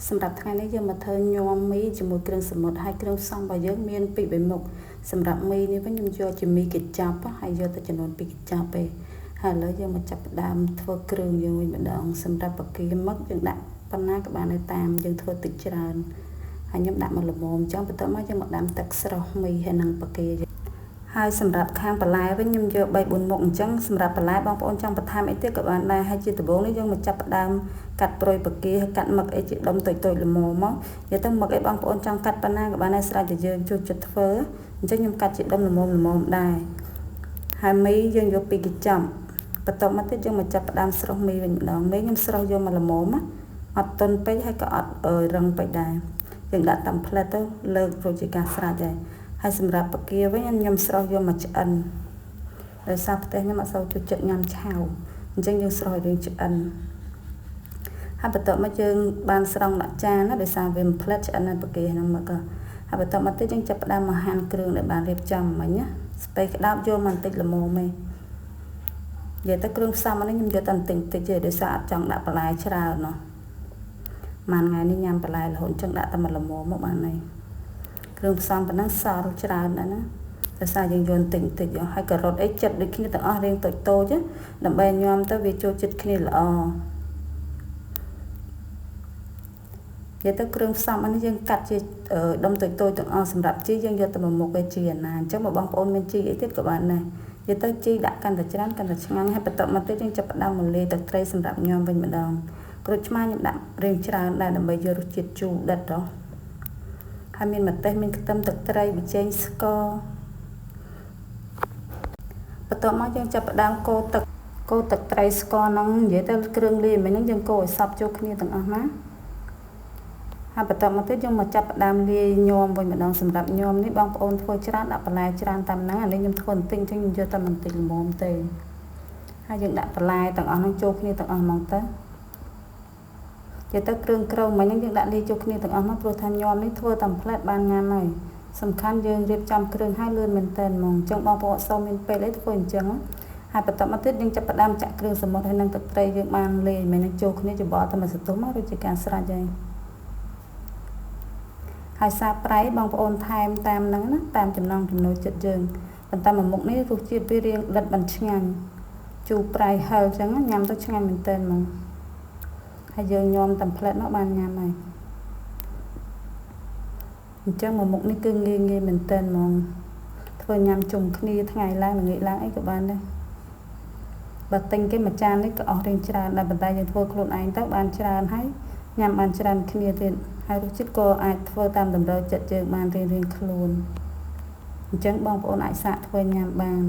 សម្រាប់ថ្ងៃនេះយើងមកធ្វើញោមមីជាមួយគ្រឿងសមុទ្រហើយគ្រឿងផ្សំរបស់យើងមានពីរបីមុខសម្រាប់មីនេះវិញខ្ញុំយកជាមីកញ្ចប់ហើយយកទៅចំនួន2កញ្ចប់ទេហើយឥឡូវយើងមកចាប់ផ្ដើមធ្វើគ្រឿងយើងវិញម្ដងសម្រាប់បកាមឹកយើងដាក់ប៉ុណ្ណាក៏បានដែរតាមយើងធ្វើតិចច្រើនហើយខ្ញុំដាក់មកល្មមអញ្ចឹងបន្ទាប់មកយើងមកដាំទឹកស្រស់មីហើយនឹងបកាហើយសម្រាប់ខាងបន្លែវិញខ្ញុំយក3 4មុខអញ្ចឹងសម្រាប់បន្លែបងប្អូនចង់បន្ថែមអីទៀតក៏បានដែរហើយជាដំបូងនេះយើងមកចាប់ផ្ដើមកាត់ព្រុយបកាហើយកាត់មឹកអីជាដុំតូចៗល្មមមកនិយាយទៅមឹកអីបងប្អូនចង់កាត់ប៉ុណ្ណាក៏បានដែរស្រេចតែយើងចូលចិត្តធ្វើអញ្ចឹងខ្ញុំកាត់ជាដុំល្មមដែរហើយមីយើងយក2កញ្ចប់បន្ទាប់មកទៀតយើងមកចាប់ផ្ដើមស្រុះមីវិញម្ដងមីខ្ញុំស្រុះយកមកល្មមអត់ទន់ពេកហើយក៏អត់រឹងពេកដែរយើងដាក់តាមផ្លែទៅលើករួចជាការស្រេចដែរហើយសម្រាប់បកាវិញខ្ញុំស្រស់យកមកឆ្អិនដោយសារផ្ទះខ្ញុំអត់សូវចូលចិត្តញ៉ាំឆៅអញ្ចឹងយើងស្រស់ឲ្យយើងឆ្អិនហើយបន្ទាប់មកយើងបានស្រង់ដាក់ចានណាដោយសារវាផ្លែឆ្អិននៅបកាហ្នឹងមកហើយបន្ទាប់មកទៀតយើងចាប់ផ្ដើមមកហាន់គ្រឿងដែលបានរៀបចំមិញណាស្ពៃក្តោបយកមកបន្តិចល្មមឯងនិយាយទៅគ្រឿងផ្សំនេះខ្ញុំយកតែបន្តិចទេដោយសារអត់ចង់ដាក់បន្លែច្រើនណោះមួយថ្ងៃនេះញ៉ាំបន្លែរហូតអញ្ចឹងដាក់តែមកល្មមមកបានហើយគ្រឿងផ្សំប៉ុណ្ណឹងសល់ច្រើនដែរណាតែសារយើងយកតិចហើយការ៉ុតអីចិត្តដូចគ្នាទាំងអស់រៀងតូចដើម្បីញោមទៅវាចូលចិត្តគ្នាល្អនិយាយទៅគ្រឿងផ្សំនេះយើងកាត់ជាដុំតូចទាំងអស់សម្រាប់ជីយើងយកទៅមកមុខឯជីអាណាអញ្ចឹងបងប្អូនមានជីអីទៀតក៏បានដែរនិយាយទៅជីដាក់កាន់តែច្រើនកាន់តែឆ្ងាញ់ហើយបន្ទាប់មកទៀតយើងចាប់ផ្ដើមមកលាយទឹកត្រីសម្រាប់ញោមវិញម្ដងក្រូចឆ្មាខ្ញុំដាក់រៀងច្រើនដែរដើម្បីយករសជាតិជូរដិតទៅហើយមានម្ទេសមានខ្ទឹមទឹកត្រីប៊ីចេងស្ករបន្ទាប់មកយើងចាប់ផ្ដើមកូរទឹកត្រីស្ករហ្នឹងនិយាយទៅគ្រឿងលាយមិញហ្នឹងយើងកូរឲ្យសព្វចូលគ្នាទាំងអស់ណាហើយបន្ទាប់មកទៀតយើងមកចាប់ផ្ដើមលាយញោមវិញម្ដងសម្រាប់ញោមនេះបងប្អូនធ្វើច្រើនដាក់បន្លែច្រើនតាមហ្នឹងអានេះខ្ញុំធ្វើបន្តិចអញ្ចឹងខ្ញុំយកតែបន្តិចល្មមទេហើយយើងដាក់បន្លែទាំងអស់ហ្នឹងចូលគ្នាទាំងអស់ហ្មងទៅនិយាយទៅគ្រឿងក្រៅមិញហ្នឹងយើងដាក់លាយចូលគ្នាទាំងអស់មកព្រោះថាញោមនេះធ្វើតាមផ្លែតបានញ៉ាំហើយសំខាន់យើងរៀបចំគ្រឿងឲ្យលឿនមែនតើហ្មងអញ្ចឹងបងប្អូនអត់សូវមានពេលអីធ្វើអញ្ចឹងហើយបន្ទាប់មកទៀតយើងចាប់ផ្ដើមចាក់គ្រឿងសមុទ្រហើយនឹងទឹកត្រីយើងបានលាយមិញហ្នឹងចូលគ្នាច្បល់តែមួយសន្ទុះមករួចជាការស្រេចហើយសាបប្រៃបងប្អូនថែមតាមហ្នឹងណាតាមចំណង់ចំណូលចិត្តយើងប៉ុន្តែមួយមុខនេះរសជាតិវារៀងដិតមិនឆ្ងាញ់ជូរប្រៃហឹរអញ្ចឹងញ៉ាំទៅឆ្ងាញ់មែនតើហ្មងហើយយើងញោមតាមផ្លែតមកបានញ៉ាំហើយអញ្ចឹងមួយមុខនេះគឺងាយមែនតើហ្មងធ្វើញ៉ាំជុំគ្នាថ្ងៃឡើងល្ងាចឡើងអីក៏បានដែរបើទិញគេមួយចាននេះក៏អស់រៀងច្រើនដែរប៉ុន្តែយើងធ្វើខ្លួនឯងទៅបានច្រើនហើយញ៉ាំបានច្រើនគ្នាទៀតហើយរសជាតិក៏អាចធ្វើតាមតម្រូវចិត្តយើងបានរៀងខ្លួនអញ្ចឹងបងប្អូនអាចសាកធ្វើញ៉ាំបាន